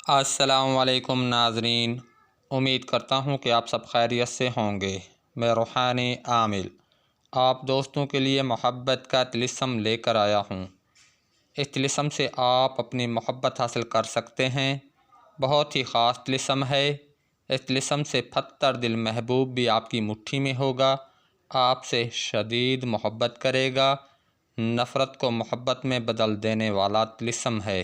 अस्सलाम वालेकुम नाज़रीन, उम्मीद करता हूँ कि आप सब खैरियत से होंगे। मैं रूहानी आमिल आप दोस्तों के लिए मोहब्बत का तिलिस्म लेकर आया हूँ। इस तिलिस्म से आप अपनी मोहब्बत हासिल कर सकते हैं। बहुत ही ख़ास तिलिस्म है। इस तिलिस्म से पत्थर दिल महबूब भी आपकी मुट्ठी में होगा, आपसे शदीद मोहब्बत करेगा। नफ़रत को मोहब्बत में बदल देने वाला तिलिस्म है।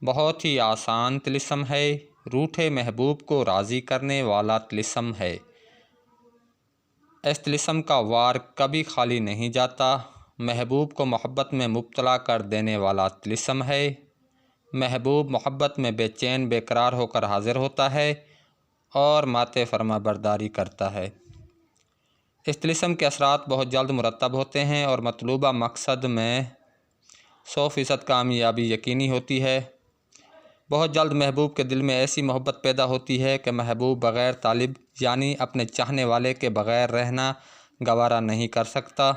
बहुत ही आसान तिलिस्म है। रूठे महबूब को राज़ी करने वाला तिलिस्म है। इस तिलिस्म का वार कभी खाली नहीं जाता। महबूब को मोहब्बत में मुब्तला कर देने वाला तिलिस्म है। महबूब मोहब्बत में बेचैन बेकरार होकर हाज़िर होता है और माते फरमा बरदारी करता है। इस तिलिस्म के असरात बहुत जल्द मुरतब होते हैं और मतलूबा मकसद में 100% कामयाबी यकीनी होती है। बहुत जल्द महबूब के दिल में ऐसी मोहब्बत पैदा होती है कि महबूब बग़ैर तालिब यानी अपने चाहने वाले के बग़ैर रहना गवारा नहीं कर सकता।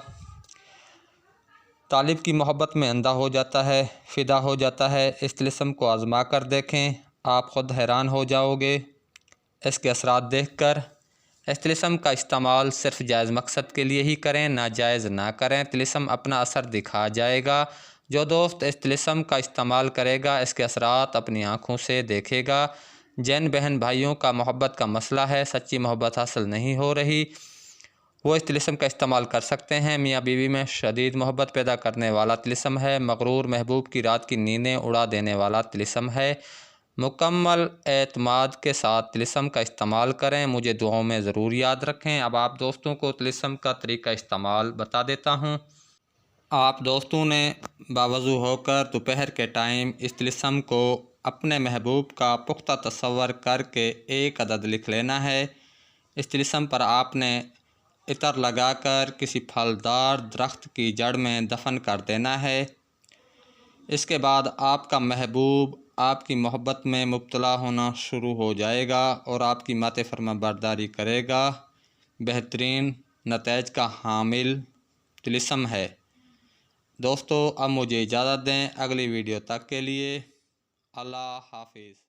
तालिब की मोहब्बत में अंधा हो जाता है, फ़िदा हो जाता है। इस तिलिस्म को आज़मा कर देखें, आप ख़ुद हैरान हो जाओगे इसके असरात देखकर। इस तिलिस्म का इस्तेमाल सिर्फ़ जायज़ मकसद के लिए ही करें, नाजायज़ ना करें। तिलिस्म अपना असर दिखा जाएगा। जो दोस्त इस तिलिस्म का इस्तेमाल करेगा इसके असरात अपनी आँखों से देखेगा। जिन बहन भाइयों का मोहब्बत का मसला है, सच्ची मोहब्बत हासिल नहीं हो रही, वो इस तिलिस्म का इस्तेमाल कर सकते हैं। मियाँ बीवी में शदीद मोहब्बत पैदा करने वाला तिलिस्म है। मगरूर महबूब की रात की नींदें उड़ा देने वाला तिलिस्म है। मुकम्मल एतमाद के साथ तिलिस्म का इस्तेमाल करें। मुझे दुआओं में ज़रूर याद रखें। अब आप दोस्तों को तिलिस्म का तरीका इस्तेमाल बता देता हूँ। आप दोस्तों ने बावज़ू होकर दोपहर के टाइम इस तिलिस्म को अपने महबूब का पुख्ता तसव्वुर करके एक अदद लिख लेना है। इस तिलिस्म पर आपने इतर लगाकर किसी फलदार दरख्त की जड़ में दफन कर देना है। इसके बाद आपका महबूब आपकी मोहब्बत में मुब्तला होना शुरू हो जाएगा और आपकी माते फरमा बरदारी करेगा। बेहतरीन नतीज का हामिल तिलिस्म है। दोस्तों अब मुझे इजाज़त दें। अगली वीडियो तक के लिए अल्लाह हाफिज़।